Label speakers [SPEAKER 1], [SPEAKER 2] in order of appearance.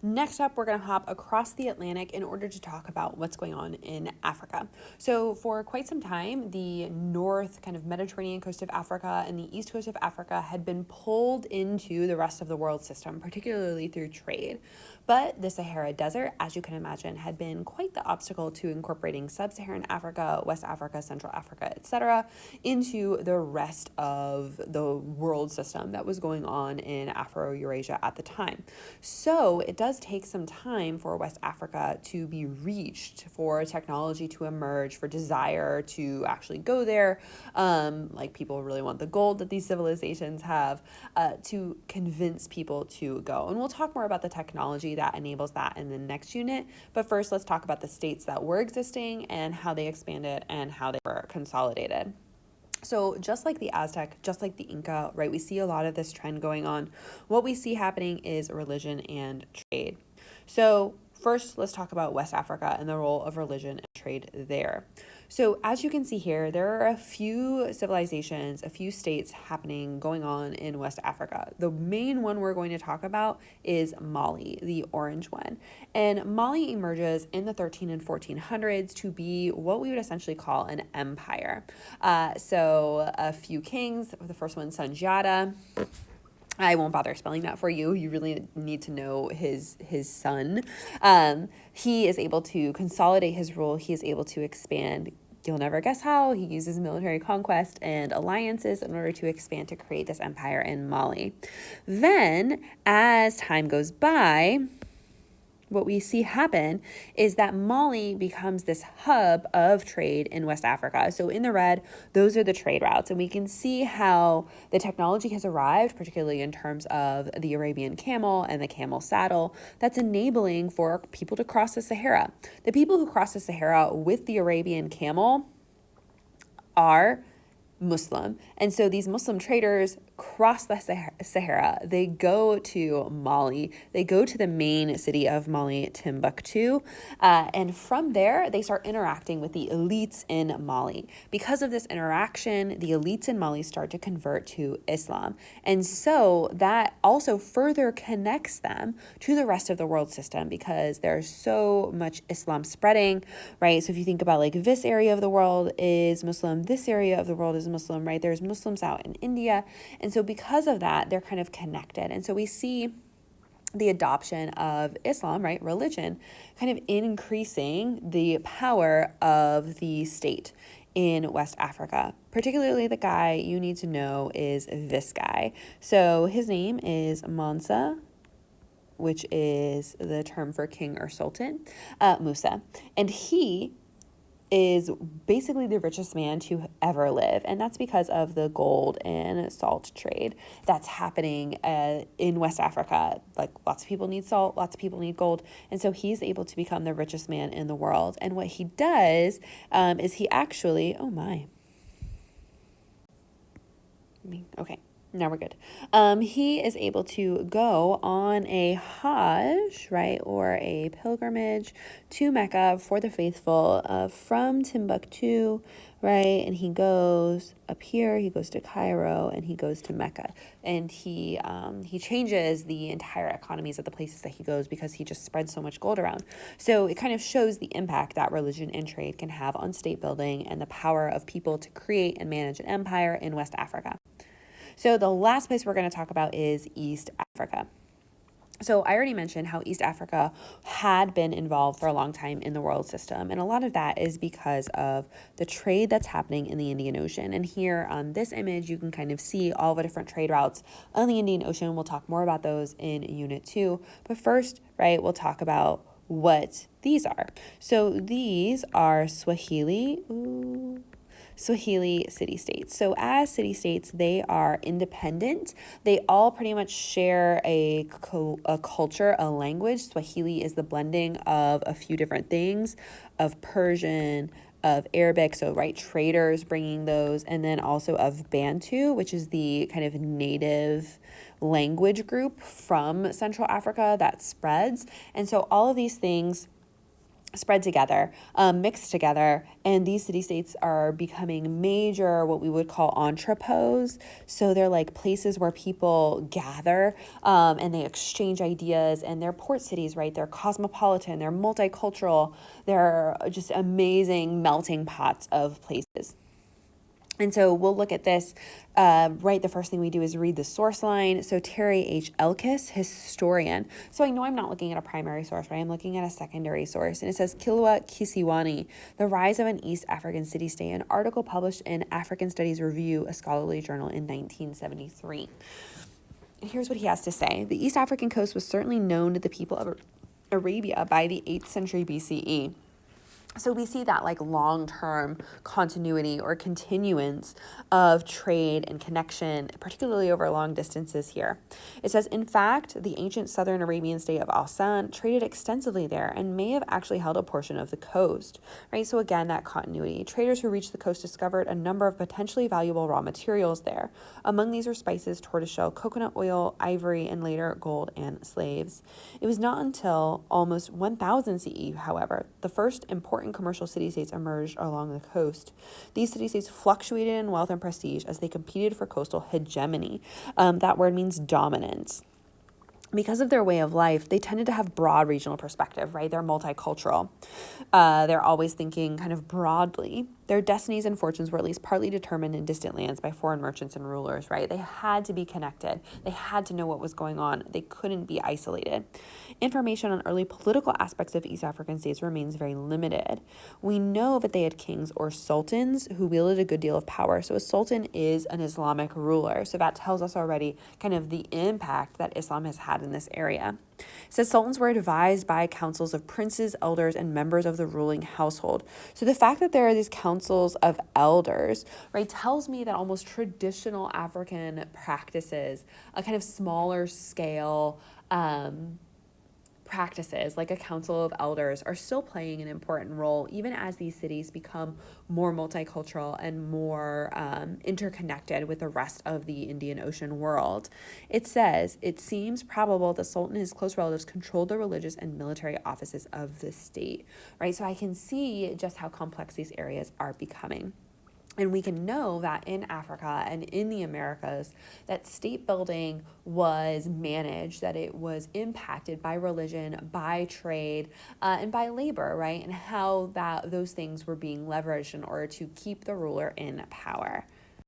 [SPEAKER 1] Next up, we're going to hop across the Atlantic in order to talk about what's going on in Africa. So for quite some time, the north kind of Mediterranean coast of Africa and the east coast of Africa had been pulled into the rest of the world system, particularly through trade. But the Sahara Desert, as you can imagine, had been quite the obstacle to incorporating sub-Saharan Africa, West Africa, Central Africa, etc., into the rest of the world system that was going on in Afro-Eurasia at the time. So it does take some time for West Africa to be reached, for technology to emerge, for desire to actually go there. Like people really want the gold that these civilizations have, to convince people to go. And we'll talk more about the technology that enables that in the next unit. But first, let's talk about the states that were existing and how they expanded and how they were consolidated. So just like the Aztec, just like the Inca, right, we see a lot of this trend going on. What we see happening is religion and trade. So first, let's talk about West Africa and the role of religion and trade there. So as you can see here, there are a few civilizations, a few states happening, going on in West Africa. The main one we're going to talk about is Mali, the orange one. And Mali emerges in the 13 and 1400s to be what we would essentially call an empire. So a few kings, the first one, Sanjata. I won't bother spelling that for you. You really need to know his son. He is able to consolidate his rule. He is able to expand. You'll never guess how. He uses military conquest and alliances in order to expand to create this empire in Mali. Then, as time goes by, what we see happen is that Mali becomes this hub of trade in West Africa. So in the red, those are the trade routes. And we can see how the technology has arrived, particularly in terms of the Arabian camel and the camel saddle, that's enabling for people to cross the Sahara. The people who cross the Sahara with the Arabian camel are Muslim. And so these Muslim traders cross the Sahara. They go to Mali. They go to the main city of Mali, Timbuktu. And from there, they start interacting with the elites in Mali. Because of this interaction, the elites in Mali start to convert to Islam. And so that also further connects them to the rest of the world system because there's so much Islam spreading, right? So if you think about like this area of the world is Muslim, this area of the world is Muslim, right? There's Muslims out in India. And so because of that, they're kind of connected. And so we see the adoption of Islam, right, religion, kind of increasing the power of the state in West Africa. Particularly the guy you need to know is this guy. So his name is Mansa, which is the term for king or sultan, Musa. And he is basically the richest man to ever live. And that's because of the gold and salt trade that's happening in West Africa. Like lots of people need salt, lots of people need gold. And so he's able to become the richest man in the world. And what he does is he actually, oh my. Okay. Now we're good. He is able to go on a Hajj, right, or a pilgrimage to Mecca for the faithful from Timbuktu, right, and he goes up here, he goes to Cairo, and he goes to Mecca, and he changes the entire economies of the places that he goes because he just spreads so much gold around. So it kind of shows the impact that religion and trade can have on state building and the power of people to create and manage an empire in West Africa. So the last place we're going to talk about is East Africa. So I already mentioned how East Africa had been involved for a long time in the world system. And a lot of that is because of the trade that's happening in the Indian Ocean. And here on this image, you can kind of see all the different trade routes on the Indian Ocean. We'll talk more about those in Unit 2. But first, right, we'll talk about what these are. So these are Swahili city-states. So as city-states, they are independent. They all pretty much share a culture, a language. Swahili is the blending of a few different things, of Persian, of Arabic, so right, traders bringing those, and then also of Bantu, which is the kind of native language group from Central Africa that spreads. And so all of these things spread together, mixed together, and these city-states are becoming major, what we would call entrepôts. So they're like places where people gather, and they exchange ideas, and they're port cities, right? They're cosmopolitan, they're multicultural, they're just amazing melting pots of places. And so we'll look at this, right? The first thing we do is read the source line. So Terry H. Elkis, historian. So I know I'm not looking at a primary source, right? I'm looking at a secondary source. And it says Kilwa Kisiwani, The Rise of an East African City-State, an article published in African Studies Review, a scholarly journal in 1973. And here's what he has to say. The East African coast was certainly known to the people of Arabia by the 8th century BCE. So we see that like long-term continuity or continuance of trade and connection, particularly over long distances here. It says, in fact, the ancient southern Arabian state of Al-San traded extensively there and may have actually held a portion of the coast, right? So again, that continuity. Traders who reached the coast discovered a number of potentially valuable raw materials there. Among these are spices, tortoiseshell, coconut oil, ivory, and later gold and slaves. It was not until almost 1000 CE, however, the first important commercial city-states emerged along the coast. These city-states fluctuated in wealth and prestige as they competed for coastal hegemony. That word means dominance. Because of their way of life, they tended to have broad regional perspective, right? They're multicultural. They're always thinking kind of broadly. Their destinies and fortunes were at least partly determined in distant lands by foreign merchants and rulers, right? They had to be connected. They had to know what was going on. They couldn't be isolated. Information on early political aspects of East African states remains very limited. We know that they had kings or sultans who wielded a good deal of power. So a sultan is an Islamic ruler. So that tells us already kind of the impact that Islam has had in this area. It says sultans were advised by councils of princes, elders, and members of the ruling household. So the fact that there are these councils of elders, right, tells me that almost traditional African practices, a kind of smaller scale practices like a council of elders, are still playing an important role even as these cities become more multicultural and more interconnected with the rest of the Indian Ocean world. It says, it seems probable the Sultan and his close relatives controlled the religious and military offices of the state, right? So I can see just how complex these areas are becoming. And we can know that in Africa and in the Americas, that state building was managed, that it was impacted by religion, by trade, and by labor, right? And how that those things were being leveraged in order to keep the ruler in power.